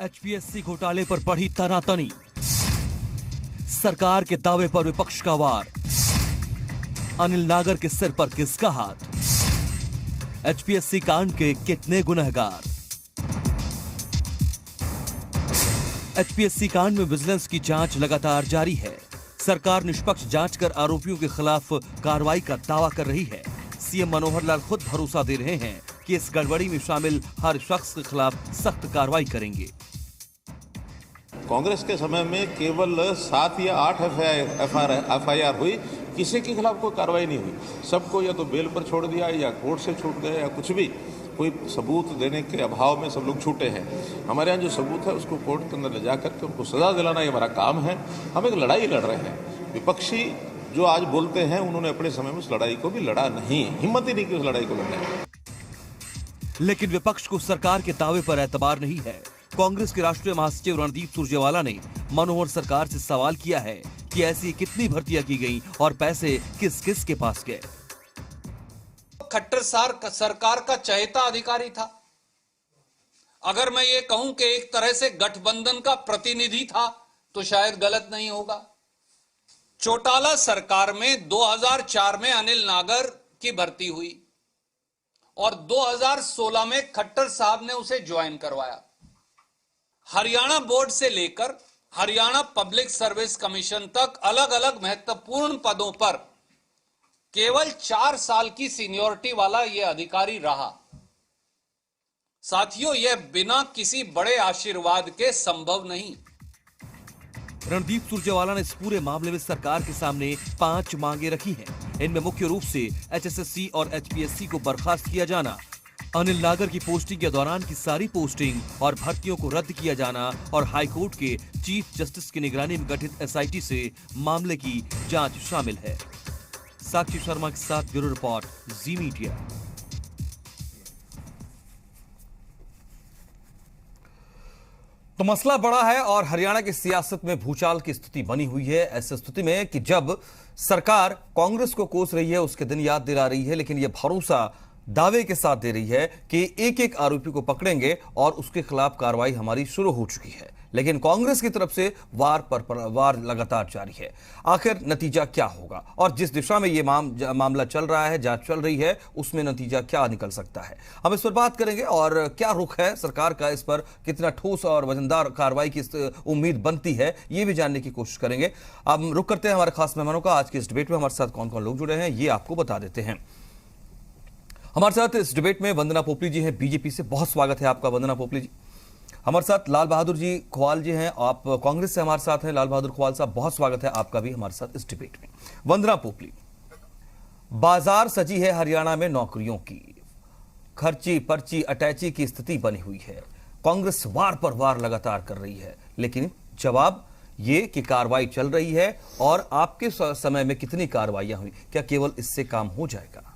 HPSC घोटाले पर बढ़ी तनातनी, सरकार के दावे पर विपक्ष का वार, अनिल नागर के सिर पर किसका हाथ, एचपीएससी कांड के कितने गुनहगार। एचपीएससी कांड में विजिलेंस की जांच लगातार जारी है। सरकार निष्पक्ष जांच कर आरोपियों के खिलाफ कार्रवाई का दावा कर रही है। सीएम मनोहर लाल खुद भरोसा दे रहे हैं कि इस गड़बड़ी में शामिल हर शख्स के खिलाफ सख्त कार्रवाई करेंगे। कांग्रेस के समय में केवल 7 या 8 एफआईआर हुई, किसी के खिलाफ कोई कार्रवाई नहीं हुई। सबको या तो बेल पर छोड़ दिया या कोर्ट से छूट गए या कुछ भी, कोई सबूत देने के अभाव में सब लोग छूटे हैं। हमारे यहाँ जो सबूत है उसको कोर्ट के अंदर ले जाकर के उनको सजा दिलाना ये हमारा काम है। हम एक लड़ाई लड़ रहे हैं। विपक्षी जो आज बोलते हैं उन्होंने अपने समय में उस लड़ाई को भी लड़ा नहीं, हिम्मत ही नहीं की उस लड़ाई को लड़ने की। लेकिन विपक्ष को सरकार के दावे पर एतबार नहीं है। कांग्रेस के राष्ट्रीय महासचिव रणदीप सुरजेवाला ने मनोहर सरकार से सवाल किया है कि ऐसी कितनी भर्तियां की गईं और पैसे किस किस के पास गए। खट्टर सरकार का चहेता अधिकारी था। अगर मैं ये कहूं कि एक तरह से गठबंधन का प्रतिनिधि था तो शायद गलत नहीं होगा। चौटाला सरकार में 2004 में अनिल नागर की भर्ती हुई और 2016 में खट्टर साहब ने उसे ज्वाइन करवाया। हरियाणा बोर्ड से लेकर हरियाणा पब्लिक सर्विस कमीशन तक अलग अलग महत्वपूर्ण पदों पर केवल 4 साल की सीनियरिटी वाला यह अधिकारी रहा। साथियों, यह बिना किसी बड़े आशीर्वाद के संभव नहीं। रणदीप सुरजेवाला ने इस पूरे मामले में सरकार के सामने 5 मांगे रखी हैं। इनमें मुख्य रूप से एचएसएससी और एचपीएससी को बर्खास्त किया जाना, अनिल नागर की पोस्टिंग के दौरान की सारी पोस्टिंग और भर्तियों को रद्द किया जाना और हाईकोर्ट के चीफ जस्टिस की निगरानी में गठित एसआईटी से मामले की जांच शामिल है। साक्षी शर्मा के साथ ब्यूरो रिपोर्ट, जी मीडिया। तो मसला बड़ा है और हरियाणा की सियासत में भूचाल की स्थिति बनी हुई है। ऐसी स्थिति में कि जब सरकार कांग्रेस को कोस रही है, उसके दिन याद दिला रही है, लेकिन यह भरोसा दावे के साथ दे रही है कि एक एक आरोपी को पकड़ेंगे और उसके खिलाफ कार्रवाई हमारी शुरू हो चुकी है। लेकिन कांग्रेस की तरफ से वार पर वार लगातार जारी है। आखिर नतीजा क्या होगा और जिस दिशा में यह मामला चल रहा है, जांच चल रही है, उसमें नतीजा क्या निकल सकता है, हम इस पर बात करेंगे। और क्या रुख है सरकार का, इस पर कितना ठोस और वजनदार कार्रवाई की उम्मीद बनती है, यह भी जानने की कोशिश करेंगे। अब रुख करते हैं हमारे खास मेहमानों का। आज की इस डिबेट में हमारे साथ कौन कौन लोग जुड़े हैं ये आपको बता देते हैं। हमारे साथ इस डिबेट में वंदना पोपली जी हैं बीजेपी से, बहुत स्वागत है आपका वंदना पोपली जी। हमारे साथ लाल बहादुर जी खुवाल जी हैं, आप कांग्रेस से हमारे साथ हैं। लाल बहादुर खुवाल साहब, बहुत स्वागत है आपका भी हमारे साथ इस डिबेट में। वंदना पोपली, बाजार सजी है हरियाणा में नौकरियों की, खर्ची पर्ची अटैची की स्थिति बनी हुई है। कांग्रेस वार पर वार लगातार कर रही है, लेकिन जवाब ये कि कार्रवाई चल रही है। और आपके समय में कितनी कार्रवाइयां हुई, क्या केवल इससे काम हो जाएगा?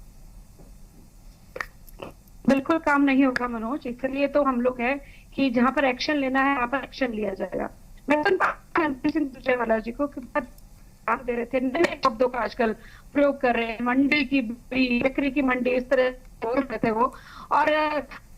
बिल्कुल काम नहीं होगा मनोज, इसलिए तो हम लोग है कि जहां पर एक्शन लेना है वहां पर एक्शन लिया जाएगा। मैं रणदीप सिंह सुरजेवाला जी को काम दे रहे थे, नए शब्दों का आजकल प्रयोग कर रहे हैं, मंडी की बिक्री की मंडी, इस तरह बोल रहे थे वो, और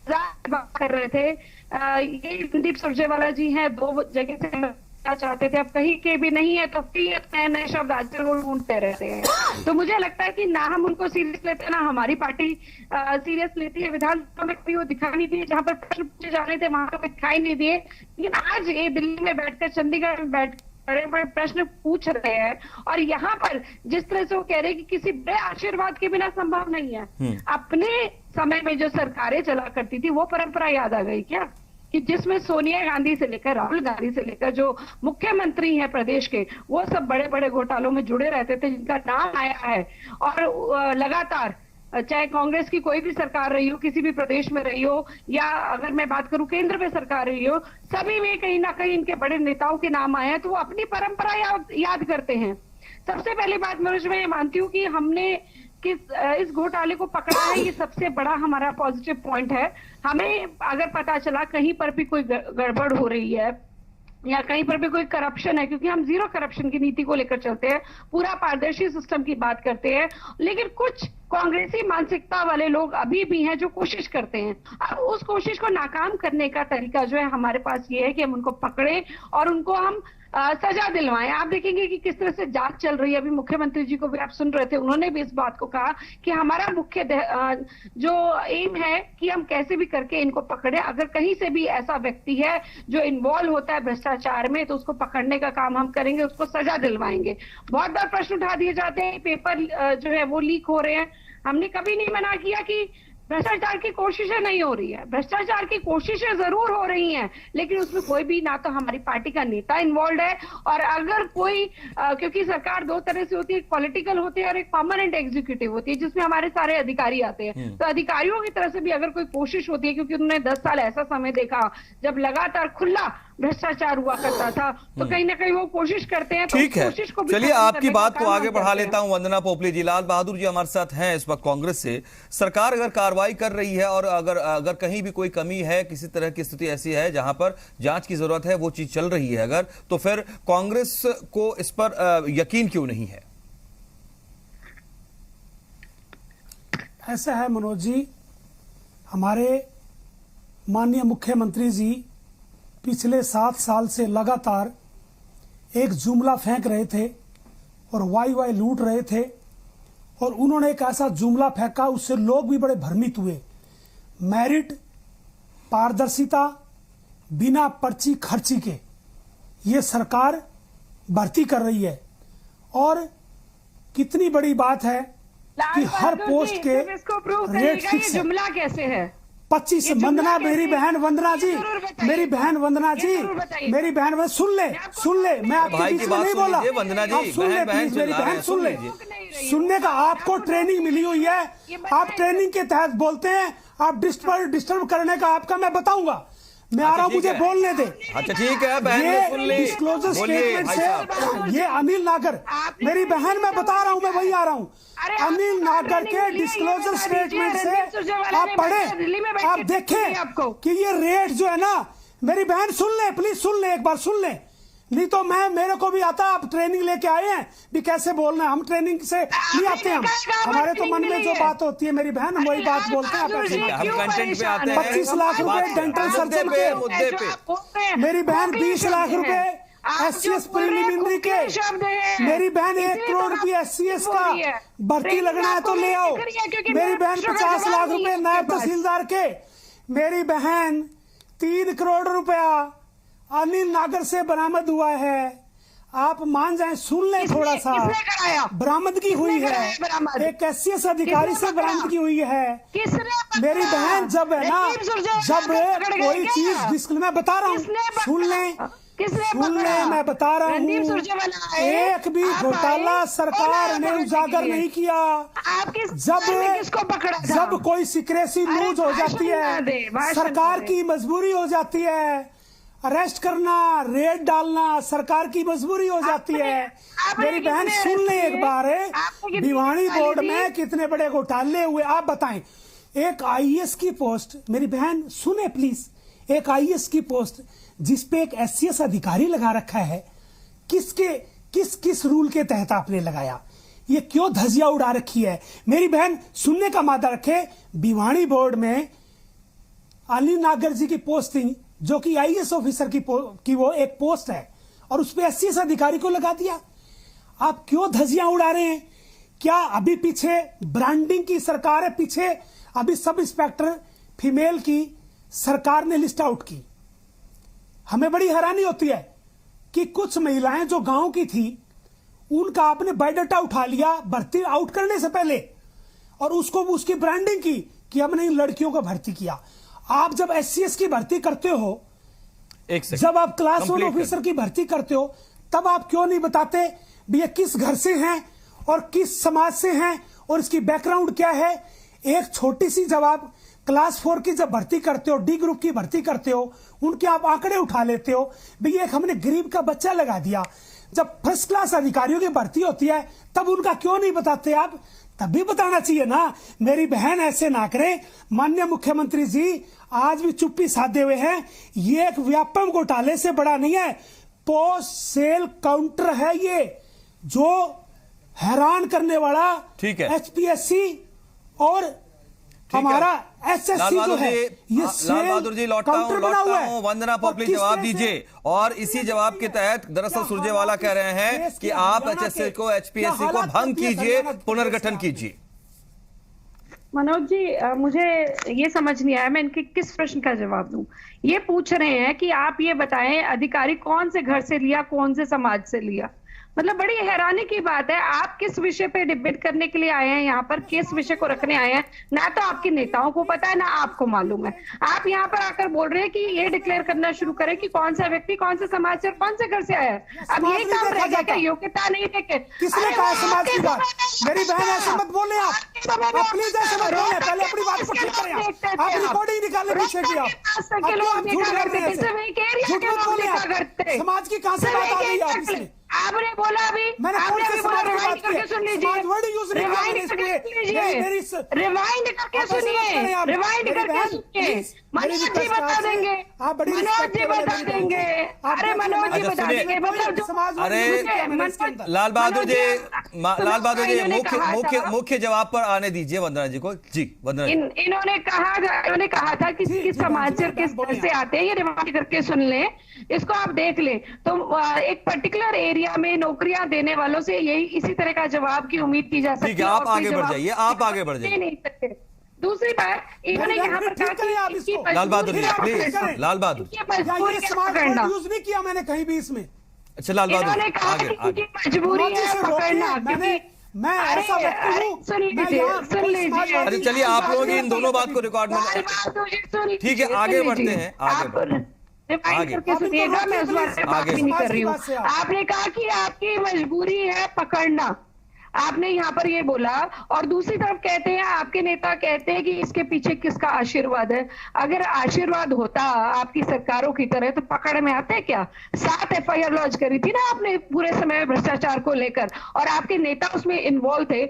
बात कर रहे थे। ये रणदीप सुरजेवाला जी हैं, 2 जगह से चाहते थे, अब कहीं के भी नहीं है तो फिर नए नए शब्द आज वो ढूंढते रहते हैं। तो मुझे लगता है कि ना हम उनको सीरियस लेते हैं, ना हमारी पार्टी सीरियस लेती है। विधानसभा में कभी वो दिखाई नहीं दिए, जहां पर प्रश्न पूछे जा रहे थे वहां पर दिखाई नहीं दिए। लेकिन आज ये दिल्ली में बैठकर, चंडीगढ़ में बैठ बड़े बड़े प्रश्न पूछ रहे हैं, और यहाँ पर जिस तरह से वो कह रहे हैं कि किसी बड़े आशीर्वाद के बिना संभव नहीं है। अपने समय में जो सरकारें चला करती थी वो परंपरा याद आ गई क्या, कि जिसमें सोनिया गांधी से लेकर राहुल गांधी से लेकर जो मुख्यमंत्री हैं प्रदेश के, वो सब बड़े बड़े घोटालों में जुड़े रहते थे, जिनका नाम आया है। और लगातार चाहे कांग्रेस की कोई भी सरकार रही हो, किसी भी प्रदेश में रही हो, या अगर मैं बात करूं केंद्र में सरकार रही हो, सभी में कहीं ना कहीं इनके बड़े नेताओं के नाम आए हैं। तो वो अपनी परंपरा याद करते हैं। सबसे पहली बात मनोज, मैं ये मानती हूँ कि हमने इस घोटाले को पकड़ा है, ये सबसे बड़ा हमारा पॉजिटिव पॉइंट है। हमें अगर पता चला कहीं पर भी कोई गड़बड़ हो रही है या कहीं पर भी कोई करप्शन है, क्योंकि हम जीरो करप्शन की नीति को लेकर चलते हैं, पूरा पारदर्शी सिस्टम की बात करते हैं, लेकिन कुछ कांग्रेसी मानसिकता वाले लोग अभी भी हैं जो कोशिश करते हैं। अब उस कोशिश को नाकाम करने का तरीका जो है हमारे पास ये है कि हम उनको पकड़ें और उनको हम सजा दिलवाएं। आप देखेंगे कि किस तरह से जांच चल रही है। अभी मुख्यमंत्री जी को भी आप सुन रहे थे, उन्होंने भी इस बात को कहा कि हमारा मुख्य जो एम है कि हम कैसे भी करके इनको पकड़े। अगर कहीं से भी ऐसा व्यक्ति है जो इन्वॉल्व होता है भ्रष्टाचार में तो उसको पकड़ने का काम हम करेंगे, उसको सजा दिलवाएंगे। बहुत बार प्रश्न उठा दिए जाते हैं, पेपर जो है वो लीक हो रहे हैं। हमने कभी नहीं मना किया कि भ्रष्टाचार की कोशिशें नहीं हो रही है, भ्रष्टाचार की कोशिशें जरूर हो रही हैं, लेकिन उसमें कोई भी ना तो हमारी पार्टी का नेता इन्वॉल्व है। और अगर कोई क्योंकि सरकार दो तरह से होती है, एक पॉलिटिकल होती है और एक परमानेंट एग्जीक्यूटिव होती है, जिसमें हमारे सारे अधिकारी आते हैं। तो अधिकारियों की तरफ से भी अगर कोई कोशिश होती है, क्योंकि उन्होंने 10 साल ऐसा समय देखा जब लगातार खुला भ्रष्टाचार हुआ करता था, तो कहीं ना कहीं वो कोशिश करते हैं। ठीक है, चलिए आपकी बात को आगे बढ़ा लेता हूं। वंदना पोपली जी, लाल बहादुर जी हमारे साथ हैं इस वक्त कांग्रेस से। सरकार अगर कार्रवाई कर रही है और अगर कहीं भी कोई कमी है, किसी तरह की स्थिति ऐसी है जहां पर जांच की जरूरत है, वो चीज चल रही है अगर, तो फिर कांग्रेस को इस पर यकीन क्यों नहीं है? ऐसा है मनोज जी, हमारे माननीय मुख्यमंत्री जी पिछले 7 साल से लगातार एक जुमला फेंक रहे थे और वाई लूट रहे थे, और उन्होंने एक ऐसा जुमला फेंका उससे लोग भी बड़े भ्रमित हुए। मेरिट, पारदर्शिता, बिना पर्ची खर्ची के ये सरकार भर्ती कर रही है। और कितनी बड़ी बात है कि हर पोस्ट के रेट फिक्स है। जुमला कैसे है? 25 वंदना, मेरी बहन वंदना जी, मेरी बहन वंदना जी, मेरी बहन सुन ले, मैं आपके बीच में नहीं बोला, वंदना जी, आप सुन ले प्लीज, मेरी बहन सुन ले। सुनने का आपको ट्रेनिंग मिली हुई है, आप ट्रेनिंग के तहत बोलते हैं, आप डिस्टर्ब करने का आपका मैं बताऊंगा। मैं आ रहा हूं, मुझे बोलने दे। अच्छा ठीक है बहन, ये सुन ली, डिस्क्लोजर स्टेटमेंट से ये अनिल नागर, मेरी बहन मैं बता रहा हूं, मैं वही आ रहा हूं। अनिल नागर के डिस्क्लोजर स्टेटमेंट से आप पढ़े, आप देखें कि ये रेट जो है ना, मेरी बहन सुन ले प्लीज, सुन ले, एक बार सुन ले, नहीं तो मेरे को भी आता। आप ट्रेनिंग लेके आए हैं भी कैसे बोलना है, हम ट्रेनिंग से नहीं आते हैं, हमारे तो मन में जो बात होती है मेरी बहन, हम वही बात बोलते हैं। हम कंटेंट पे आते हैं। 25 लाख रुपए डेंटल सर्जन के, मुद्दे पे मेरी बहन 20 लाख रुपए SCS प्रिलिमिनरी के, मेरी बहन 1 करोड़ रुपये SCS का भर्ती लगना है तो ले आओ। मेरी बहन 50 लाख रुपए नायब तहसीलदार के, मेरी बहन 3 करोड़ रुपया अनिल नागर से बरामद हुआ है। आप मान जाएं, सुन लें थोड़ा सा, बरामदगी हुई है, एक SCS अधिकारी से बरामदगी हुई है। मेरी बहन जब है ना, जब कोई चीज मैं बता रहा हूँ, सुन लें, मैं बता रहा हूँ, एक भी घोटाला सरकार ने उजागर नहीं किया। जब कोई सिक्रेसी न्यूज हो जाती है, सरकार की मजबूरी हो जाती है, अरेस्ट करना, रेड डालना सरकार की मजबूरी हो जाती है। मेरी बहन सुन ले एक बार, भिवानी बोर्ड में कितने बड़े घोटाले हुए आप बताएं। एक IAS की पोस्ट, मेरी बहन सुने प्लीज, एक IAS की पोस्ट जिसपे एक SCS अधिकारी लगा रखा है, किस रूल के तहत आपने लगाया? ये क्यों धज्जियां उड़ा रखी है? मेरी बहन सुनने का मादा रखे। भिवानी बोर्ड में अनिल नागर जी की पोस्टिंग, जो कि IAS ऑफिसर की वो एक पोस्ट है, और उस पे SCS अधिकारी को लगा दिया। आप क्यों धज्जियां उड़ा रहे हैं? क्या अभी पीछे ब्रांडिंग की सरकार है? पीछे अभी सब इंस्पेक्टर फीमेल की सरकार ने लिस्ट आउट की। हमें बड़ी हैरानी होती है कि कुछ महिलाएं जो गांव की थी, उनका आपने बायोडाटा उठा लिया भर्ती आउट करने से पहले, और उसकी ब्रांडिंग की कि हमने इन लड़कियों को भर्ती किया। आप जब SCS की भर्ती करते हो, जब आप क्लास 1 ऑफिसर की भर्ती करते हो, तब आप क्यों नहीं बताते भी ये किस घर से हैं और किस समाज से हैं और इसकी बैकग्राउंड क्या है? एक छोटी सी, जब आप क्लास 4 की जब भर्ती करते हो, D ग्रुप की भर्ती करते हो, उनके आप आंकड़े उठा लेते हो, भाई एक हमने गरीब का बच्चा लगा दिया। जब फर्स्ट क्लास अधिकारियों की भर्ती होती है, तब उनका क्यों नहीं बताते आप? तब भी बताना चाहिए ना। मेरी बहन ऐसे ना करें। माननीय मुख्यमंत्री जी आज भी चुप्पी साधे हुए हैं। ये एक व्यापम घोटाले से बड़ा नहीं है, पोस्ट सेल काउंटर है ये, जो हैरान करने वाला। ठीक है। HPSC और हमारा एसएससी जो है ये लाल बहादुर जी लौटता हूं वंदना पोपली जवाब दीजिए। और इसी जवाब के तहत दरअसल सुरजेवाला कह रहे हैं कि आप एचएससी को एचपीएससी को भंग कीजिए, पुनर्गठन कीजिए। मनोज जी, मुझे ये समझ नहीं आया मैं इनके किस प्रश्न का जवाब दूं। ये पूछ रहे हैं कि आप ये बताएं अधिकारी कौन से घर से लिया, कौन से समाज से लिया। मतलब बड़ी हैरानी की बात है, आप किस विषय पे डिबेट करने के लिए आए हैं यहाँ पर, किस विषय को रखने आए हैं, ना तो आपके नेताओं को पता है ना आपको मालूम है। आप यहाँ पर आकर बोल रहे हैं कि ये डिक्लेयर करना शुरू करें कि कौन सा व्यक्ति कौन से समाज से और कौन से घर से आया है। अब ये काम रह गया क्या? योग्यता नहीं देखे किसने कहा समाज की बात? मेरी बहन ऐसे मत बोले, आप अपनी जैसे मत बोले, पहले अपनी बात को ठीक करें। आप रिकॉर्डिंग निकालने पीछे की, आप समाज की कहां से बात आ गई आपसे? आपने बोला अभी, मैंने आपने बोला रिवाइंड करके सुन लीजिए, रिवाइंड करके सुनिए, रिवाइंड करके सुनिए। मनोज जी बता देंगे, मनोज जी बता देंगे, अरे मनोज जी बता देंगे। मतलब अरे लाल बहादुर जी मुख्य जवाब पर आने दीजिए वंदना जी को। जी वंदना, इन्होंने कहा था कि किस समाज से किस घर से आते हैं, ये रिवाइंड करके सुन लें, इसको आप देख लें। तो एक पर्टिकुलर एरिया में नौकरियां देने वालों से यही इसी तरह का जवाब की उम्मीद की जा सकती है। ठीक है, आप आगे बढ़ जाइए, आप आगे बढ़ जाइए। नहीं सकते। दूसरी बात, इन्होंने यहाँ पर कहा कि लाल बहादुर जी प्लीज, लाल बहादुर यूज नहीं किया मैंने कहीं भी इसमें। अच्छा लाल बहादुर इन्होंने कहा कि इनकी मजबूरी है पकड़ना, क्योंकि मैं ऐसा सुन लीजिए। अरे चलिए, आप लोग इन दोनों बात को रिकॉर्ड में, ठीक है आगे बढ़ते हैं, आगे करके सुनिएगा, मैं उस बात से बात भी नहीं कर रही हूँ। आपने कहा कि आपकी मजबूरी है पकड़ना, आपने यहाँ पर ये बोला, और दूसरी तरफ कहते हैं, आपके नेता कहते हैं कि इसके पीछे किसका आशीर्वाद है। अगर आशीर्वाद होता आपकी सरकारों की तरह तो पकड़ में आते क्या? 7 एफआईआर लॉन्च करी थी ना आपने पूरे समय में भ्रष्टाचार को लेकर, और आपके नेता उसमें इन्वॉल्व थे।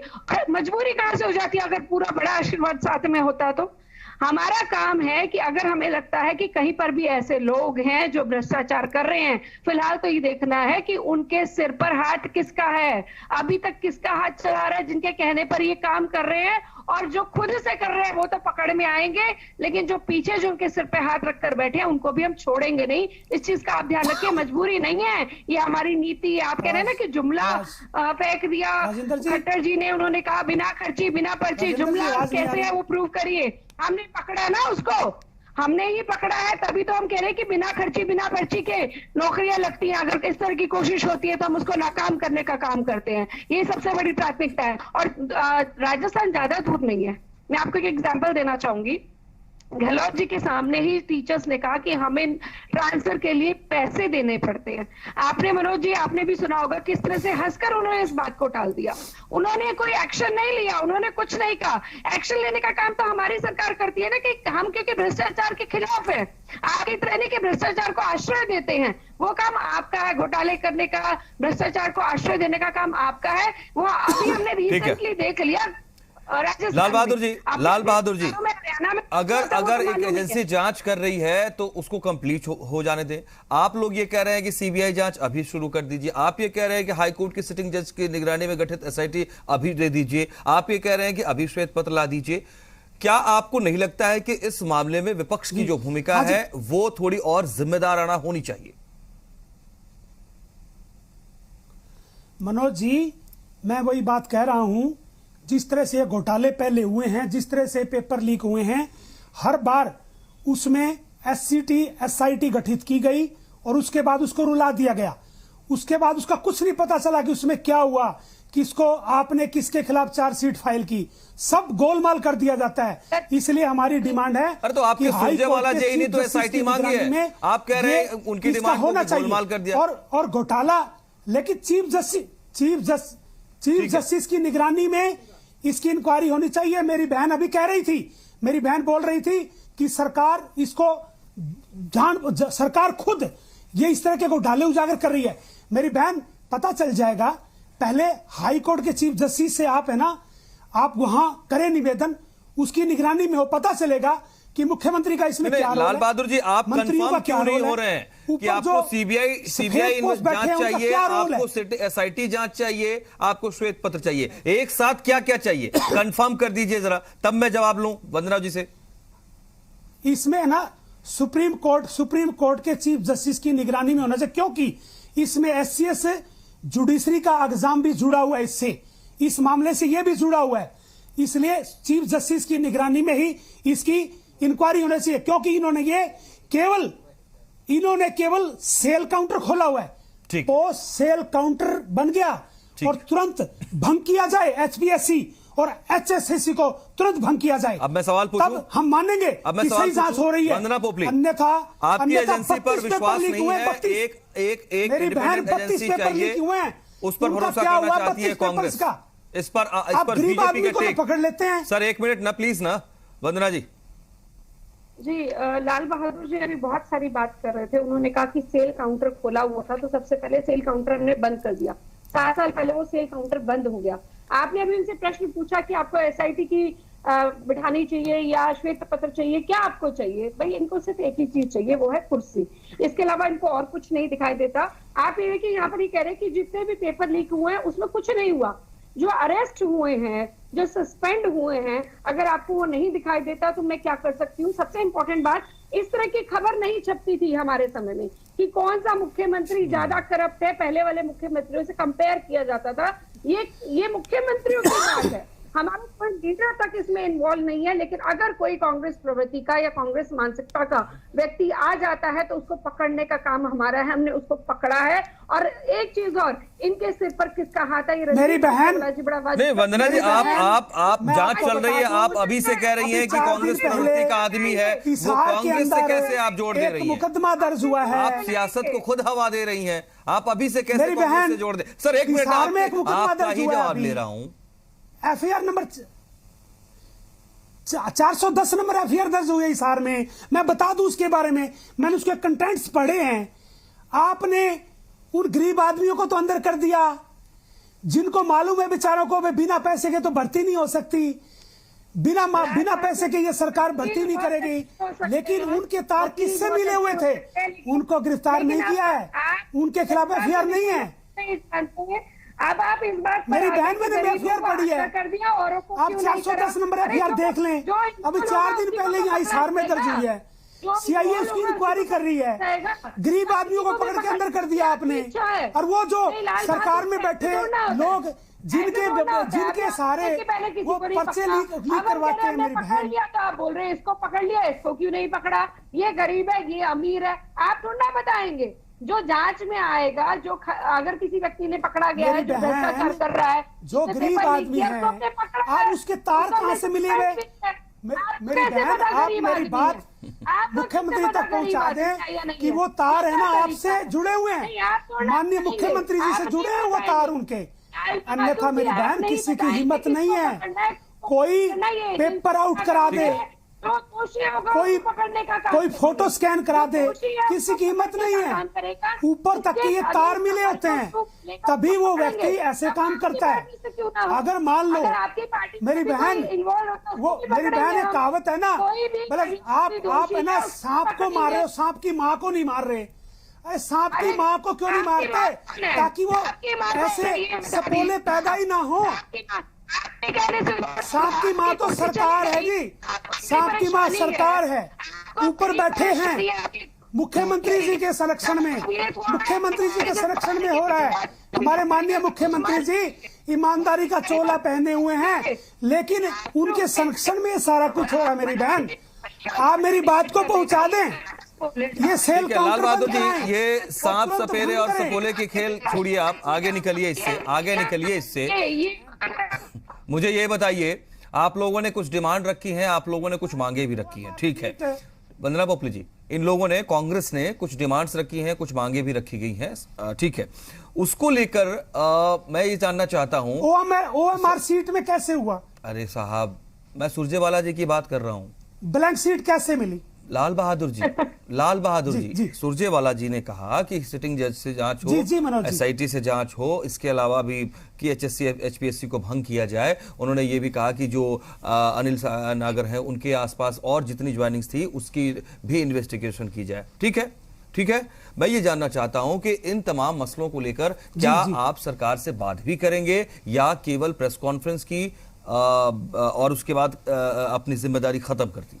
मजबूरी कहां से हो जाती अगर पूरा बड़ा आशीर्वाद साथ में होता तो? हमारा काम है कि अगर हमें लगता है कि कहीं पर भी ऐसे लोग हैं जो भ्रष्टाचार कर रहे हैं, फिलहाल तो ये देखना है कि उनके सिर पर हाथ किसका है, अभी तक किसका हाथ चला रहा है, जिनके कहने पर ये काम कर रहे हैं। और जो खुद से कर रहे हैं वो तो पकड़ में आएंगे, लेकिन जो पीछे जो उनके सिर पे हाथ रखकर बैठे हैं उनको भी हम छोड़ेंगे नहीं। इस चीज का आप ध्यान रखिए, मजबूरी नहीं है, ये हमारी नीति है। आप कह रहे हैं ना कि जुमला फेंक दिया खट्टर जी ने, उन्होंने कहा बिना खर्ची बिना पर्ची, जुमला कैसे है वो प्रूव करिए। हमने पकड़ा ना उसको, हमने ही पकड़ा है, तभी तो हम कह रहे हैं कि बिना खर्ची बिना पर्ची के नौकरियां लगती हैं। अगर इस तरह की कोशिश होती है तो हम उसको नाकाम करने का काम करते हैं, ये सबसे बड़ी प्राथमिकता है। और राजस्थान ज्यादा दूर नहीं है। मैं आपको एक एग्जांपल देना चाहूंगी। गहलोत जी के सामने ही टीचर्स ने कहा कि हमें ट्रांसफर के लिए पैसे देने पड़ते हैं। आपने मनोज जी, आपने भी सुना होगा किस तरह से हंसकर उन्होंने इस बात को टाल दिया। उन्होंने कोई एक्शन नहीं लिया, उन्होंने कुछ नहीं कहा। एक्शन लेने का काम तो हमारी सरकार करती है ना, कि हम क्योंकि भ्रष्टाचार के खिलाफ है, आगे रहने के भ्रष्टाचार को आश्रय देते हैं, वो काम आपका है। घोटाले करने का, भ्रष्टाचार को आश्रय देने का काम आपका है। वो अभी हमने रिसेंटली देख लिया। लाल बहादुर जी, अगर एक एजेंसी जांच कर रही है तो उसको कंप्लीट हो जाने दें। आप लोग ये कह रहे हैं कि सीबीआई जांच अभी शुरू कर दीजिए, आप ये कह रहे हैं कि हाईकोर्ट की सिटिंग जज की निगरानी में गठित एसआईटी अभी दे दीजिए, आप ये कह रहे हैं कि अभी श्वेत पत्र ला दीजिए। क्या आपको नहीं लगता है कि इस मामले में विपक्ष की जो भूमिका है वो थोड़ी और जिम्मेदाराना होनी चाहिए? मनोज जी, मैं वही बात कह रहा हूं, जिस तरह से घोटाले पहले हुए हैं, जिस तरह से पेपर लीक हुए हैं, हर बार उसमें एससीटी एसआईटी गठित की गई और उसके बाद उसको रुला दिया गया। उसके बाद उसका कुछ नहीं पता चला कि उसमें क्या हुआ, किसको आपने किसके खिलाफ चार्जशीट फाइल की, सब गोलमाल कर दिया जाता है। इसलिए हमारी डिमांड है। अरे तो आपके सुरजेवाला जी ने तो एसआईटी मांगी है, आप कह रहे हैं उनकी डिमांड होना चाहिए, गोलमाल कर दिया। और घोटाला, लेकिन चीफ जस्टिस की निगरानी में इसकी इंक्वायरी होनी चाहिए। मेरी बहन अभी कह रही थी, मेरी बहन बोल रही थी कि सरकार इसको सरकार खुद ये इस तरह के घोटाले उजागर कर रही है। मेरी बहन, पता चल जाएगा, पहले हाई कोर्ट के चीफ जस्टिस से आप है ना, आप वहां करें निवेदन, उसकी निगरानी में हो, पता चलेगा कि मुख्यमंत्री का इसमें क्या रोल लाल है? बहादुर जी, आप मंत्रियों कंफर्म का क्या क्यों नहीं रोल है? हो रहे हैं कि ऊपर आपको जो सीबीआई सफेद पोस्ट बैठे जांच हैं, उनका चाहिए, क्या रोल है? आपको एसआईटी जांच चाहिए, आपको श्वेत पत्र चाहिए, एक साथ क्या क्या चाहिए कंफर्म कर दीजिए जरा, तब मैं जवाब लूं वंदना जी से। इसमें है ना सुप्रीम कोर्ट के चीफ जस्टिस की निगरानी में होना चाहिए, क्योंकि इसमें एससीएस जुडिशरी का एग्जाम भी जुड़ा हुआ है, इससे इस मामले से यह भी जुड़ा हुआ है, इसलिए चीफ जस्टिस की निगरानी में ही इसकी इंक्वायरी होनी चाहिए, क्योंकि इन्होंने केवल सेल काउंटर खोला हुआ है, ठीक। पोस्ट सेल काउंटर बन गया और तुरंत भंग किया जाए एचपीएससी और एचएसएससी को तुरंत भंग किया जाए। अब मैं सवाल पूछूं? तब हम मानेंगे अब मैं कि सवाल सही जांच हो रही है। वंदना पोपली, अन्यथा आपकी एजेंसी पर 32 विश्वास पेपर लीक नहीं हुए, है, 32 एक मेरी बहन इंडिपेंडेंट 32 एजेंसी पेपर लीक चाहिए, हुए हैं, उस पर उनका भरोसा क्या करना हुआ चाहती है 32 पेपर्स कांग्रेस का? इस पर आप गरीब बीजेपी आदमी का को तो टेक। पकड़ लेते हैं। सर एक मिनट ना प्लीज ना, वंदना जी। जी लाल बहादुर जी अभी बहुत सारी बात कर रहे थे, उन्होंने कहा कि सेल काउंटर खोला हुआ था, तो सबसे पहले सेल काउंटर हमने बंद कर दिया, 7 साल पहले वो सेल काउंटर बंद हो गया। आपने अभी उनसे प्रश्न पूछा कि आपको एसआईटी की बिठानी चाहिए या श्वेत पत्र चाहिए, क्या आपको चाहिए? भाई इनको सिर्फ एक ही चीज चाहिए, वो है कुर्सी, इसके अलावा इनको और कुछ नहीं दिखाई देता। आप ये देखिए यहाँ पर ही कह रहे हैं कि जितने भी पेपर लीक हुए हैं उसमें कुछ नहीं हुआ, जो अरेस्ट हुए हैं, जो सस्पेंड हुए हैं, अगर आपको वो नहीं दिखाई देता तो मैं क्या कर सकती हूँ? सबसे इंपॉर्टेंट बात, इस तरह की खबर नहीं छपती थी हमारे समय में कि कौन सा मुख्यमंत्री ज्यादा करप्ट है, पहले वाले मुख्यमंत्रियों से कंपेयर किया जाता था। ये मुख्यमंत्रियों की बात है, हमारा कोई लीडर तक इसमें इन्वॉल्व नहीं है, लेकिन अगर कोई कांग्रेस प्रवृत्ति का या कांग्रेस मानसिकता का व्यक्ति आ जाता है तो उसको पकड़ने का काम हमारा है, हमने उसको पकड़ा है। और एक चीज और, इनके सिर पर किसका हाथ है? ये मेरी बहन नहीं वंदना जी, आप जांच चल रही है, आप अभी से कह रही हैं कि कांग्रेस प्रवृत्ति का आदमी है, वो कांग्रेस से कैसे आप जोड़ दे रही हैं? मुकदमा दर्ज हुआ है, आप सियासत को खुद हवा दे रही हैं, आप अभी से कैसे मेरी कांग्रेस बहन, से जोड़ दे? सर एक मिनट, हिसार में एक मुकदमा आपका दर्ज ही हुआ है जवाब अभी। ले रहा हूं। एफआईआर नंबर 410 नंबर एफआईआर दर्ज हुई है हिसार में। मैं बता दूं उसके बारे में, मैंने उसके कंटेंट्स पढ़े हैं। आपने उन गरीब आदमियों को तो अंदर कर दिया जिनको मालूम है बेचारों को वे बिना पैसे के तो भर्ती नहीं हो सकती, बिना पैसे के ये सरकार भर्ती नहीं करेगी। लेकिन उनके तार किससे मिले हुए थे? उनको गिरफ्तार नहीं किया है, उनके खिलाफ एफआईआर नहीं है। अब आप इस बात पर मेरी बहन मैंने एफआईआर पढ़ी है, कर दिया, औरों को आप क्यों नहीं 410 नंबर करा? एफआईआर देख लें, अभी 4 दिन पहले यहाँ हिसार में दर्ज हुई है, सीआईए उसकी इंक्वायरी कर रही है। गरीब आदमियों को पकड़ के अंदर कर दिया आपने, और वो जो सरकार में बैठे लोग जिनके सहारे वो पर्चे लीक करवाते हैं। मेरी बहन, तो आप बोल रहे हैं इसको पकड़ लिया, इसको क्यों नहीं पकड़ा? ये गरीब है, ये अमीर है, आप ढूंढना बताएंगे। जो जांच में आएगा, जो अगर किसी व्यक्ति ने पकड़ा गया है, जो भ्रष्टाचार कर रहा है, जो गरीब आदमी है, आप उसके तार कहां से मिले हुए? मेरी बहन, आप मेरी बात मुख्यमंत्री तक पहुंचा दें कि वो तार है ना आपसे जुड़े हुए हैं, माननीय मुख्यमंत्री जी से जुड़े हैं वो तार उनके। अन्यथा मेरी बहन, किसी की हिम्मत नहीं है कोई पेपर आउट करा दे, कोई फोटो स्कैन करा दे, किसी की हिम्मत नहीं है। ऊपर तक के ये तार मिले होते हैं, तभी वो व्यक्ति ऐसे काम करता है। अगर मान लो मेरी बहन, वो मेरी बहन एक कहावत है ना, मतलब आप है ना सांप को मार रहे हो, सांप की माँ को नहीं मार रहे। अरे सांप की माँ को क्यों नहीं मारते? ताकि वो ऐसे सपोले पैदा ही ना हो। सांप की माँ तो सरकार है जी, सांप की माँ सरकार है, ऊपर बैठे हैं मुख्यमंत्री जी के संरक्षण में, मुख्यमंत्री जी के संरक्षण में हो रहा है। हमारे माननीय मुख्यमंत्री जी ईमानदारी का चोला पहने हुए हैं, लेकिन उनके संरक्षण में सारा कुछ हो रहा है। मेरी बहन, आप मेरी बात को पहुंचा दें। ये सेल लाल बहादुर जी, ये सांप सपेरे और सपोले के खेल छोड़िए, आप आगे निकलिए इससे, आगे निकलिए इससे। मुझे ये बताइए, आप लोगों ने कुछ डिमांड रखी है, आप लोगों ने कुछ मांगे भी रखी हैं, ठीक है वंदना पोपली जी, इन लोगों ने, कांग्रेस ने कुछ डिमांड्स रखी हैं, कुछ मांगे भी रखी गई हैं, ठीक है। उसको लेकर मैं ये जानना चाहता हूं ओएमआर सीट में कैसे हुआ? अरे साहब, मैं सुरजेवाला जी की बात कर रहा हूं। ब्लैंक सीट कैसे मिली? लाल बहादुर जी, जी। सुरजेवाला जी ने कहा कि सिटिंग जज से जांच हो, जी, मनोज जी। एसआईटी से जांच हो, इसके अलावा भी कि एचएससी एचपीएससी को भंग किया जाए। उन्होंने ये भी कहा कि जो अनिल नागर हैं उनके आसपास और जितनी ज्वाइनिंग्स थी उसकी भी इन्वेस्टिगेशन की जाए। ठीक है, मैं ये जानना चाहता हूं कि इन तमाम मसलों को लेकर क्या आप सरकार से बात भी करेंगे या केवल प्रेस कॉन्फ्रेंस की और उसके बाद अपनी जिम्मेदारी खत्म कर दी?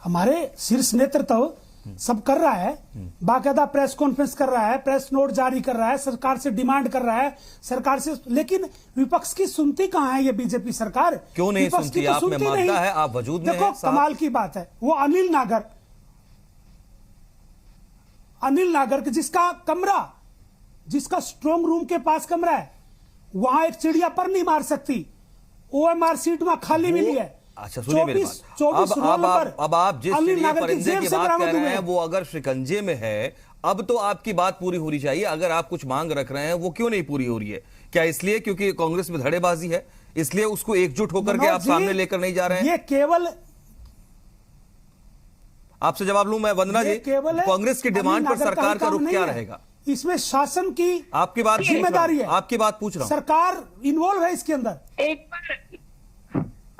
हमारे शीर्ष नेतृत्व सब कर रहा है, बाकायदा प्रेस कॉन्फ्रेंस कर रहा है, प्रेस नोट जारी कर रहा है, सरकार से डिमांड कर रहा है, सरकार से, लेकिन विपक्ष की सुनती कहां है ये बीजेपी सरकार? क्यों नहीं सुनती? आप में मानता है, आप वजूद में देखो हैं, कमाल की बात है, वो अनिल नागर जिसका स्ट्रांग रूम के पास कमरा है, वहां एक चिड़िया पर नहीं मार सकती, ओएमआर सीट वहां खाली मिली है। अच्छा सुनिए मेरी बात, अब आप जिस चिड़िया परिंदे की बात कह रहे हैं वो अगर शिकंजे में है, अब तो आपकी बात पूरी होनी चाहिए। अगर आप कुछ मांग रख रहे हैं वो क्यों नहीं पूरी हो रही है? क्या इसलिए क्योंकि कांग्रेस में धड़ेबाजी है, इसलिए उसको एकजुट होकर के आप सामने लेकर नहीं जा रहे हैं? ये केवल, आपसे जवाब लूं मैं वंदना जी, कांग्रेस की डिमांड पर सरकार का रुख क्या रहेगा? इसमें शासन की आपकी बात जिम्मेदारी है, आपकी बात पूछ रहा हूं। सरकार इन्वॉल्व है इसके अंदर। एक बार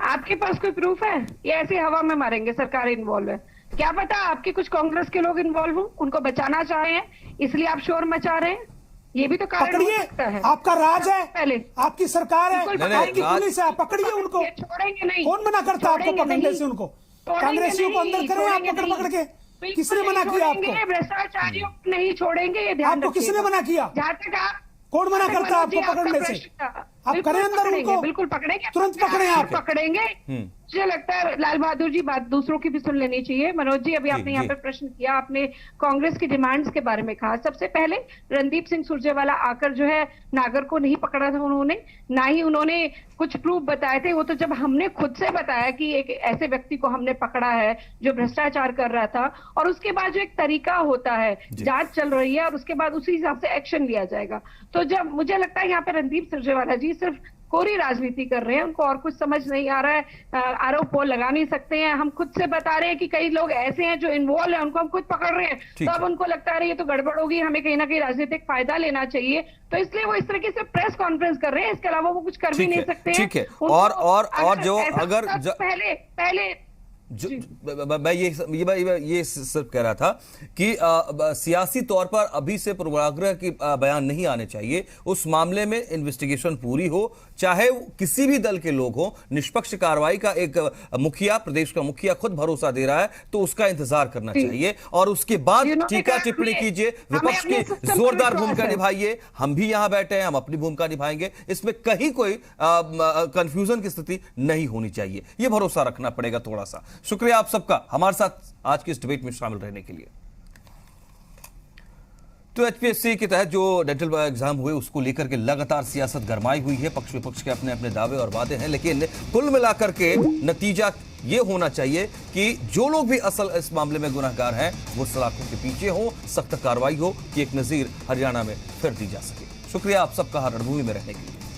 आपके पास कोई प्रूफ है या ऐसे हवा में मारेंगे सरकार इन्वॉल्व है? क्या पता आपके कुछ कांग्रेस के लोग इन्वॉल्व हो, उनको बचाना चाहे हैं इसलिए आप शोर मचा रहे हैं, ये भी तो कारण हो सकता है। आपका राज है, पहले आपकी सरकार है, आपकी पुलिस है, पकड़िए उनको। छोड़ेंगे नहीं, कौन मना करता आपको पकड़ने से? उनको कांग्रेसियों को अंदर करें आप पकड़ के। किसने मना किया आपको? भ्रष्टाचारियों नहीं छोड़ेंगे, ये ध्यान आपको किसने मना किया? जहाँ तक आप, कौन मना करता है आपको पकड़ने से? आप करें अंदर उनको, बिल्कुल पकड़ेंगे, तुरंत पकड़े आप। पकड़ेंगे। मुझे लगता है लाल बहादुर जी बात दूसरों की भी सुन लेनी चाहिए। मनोज जी, अभी आपने यहाँ पे प्रश्न किया, आपने कांग्रेस की डिमांड्स के बारे में कहा। सबसे पहले रणदीप सिंह सुरजेवाला आकर जो है नागर को नहीं पकड़ा था उन्होंने, ना ही उन्होंने कुछ प्रूफ बताए थे। वो तो जब हमने खुद से बताया कि एक ऐसे व्यक्ति को हमने पकड़ा है जो भ्रष्टाचार कर रहा था, और उसके बाद जो एक तरीका होता है, जांच चल रही है और उसके बाद उसी हिसाब से एक्शन लिया जाएगा। तो जब मुझे लगता है यहाँ पे रणदीप सुरजेवाला जी सिर्फ कोरी राजनीति कर रहे हैं, उनको और कुछ समझ नहीं आ रहा है, आरोप वो लगा नहीं सकते हैं। हम खुद से बता रहे हैं कि कई लोग ऐसे हैं जो इन्वॉल्व हैं, उनको हम खुद पकड़ रहे हैं, तो अब उनको लगता है ये तो गड़बड़ होगी, हमें कहीं ना कहीं राजनीतिक फायदा लेना चाहिए, तो इसलिए वो इस तरीके से प्रेस कॉन्फ्रेंस कर रहे हैं। इसके अलावा वो कुछ कर भी नहीं सकते हैं। ठीक है, और जो अगर पहले मैं ये सिर्फ कह रहा था कि सियासी तौर पर अभी से पूर्वाग्रह की बयान नहीं आने चाहिए। उस मामले में इन्वेस्टिगेशन पूरी हो, चाहे किसी भी दल के लोग हो, निष्पक्ष कार्रवाई का एक मुखिया, प्रदेश का मुखिया खुद भरोसा दे रहा है, तो उसका इंतजार करना चाहिए और उसके बाद टीका टिप्पणी कीजिए, विपक्ष की जोरदार भूमिका निभाइए। हम भी यहां बैठे हैं, हम अपनी भूमिका निभाएंगे, इसमें कहीं कोई कंफ्यूजन की स्थिति नहीं होनी चाहिए, यह भरोसा रखना पड़ेगा थोड़ा सा। शुक्रिया आप सबका हमारे साथ आज की इस डिबेट में शामिल रहने के लिए। तो एचपीएससी के तहत जो डेंटल एग्जाम हुए उसको लेकर के लगातार सियासत गरमाई हुई है, पक्ष विपक्ष के अपने अपने दावे और वादे हैं, लेकिन कुल मिलाकर के नतीजा ये होना चाहिए कि जो लोग भी असल इस मामले में गुनहगार हैं वो सलाखों के पीछे हो, सख्त कार्रवाई हो कि एक नजीर हरियाणा में फिर दी जा सके। शुक्रिया आप सबका रणभूमि में रहने के लिए।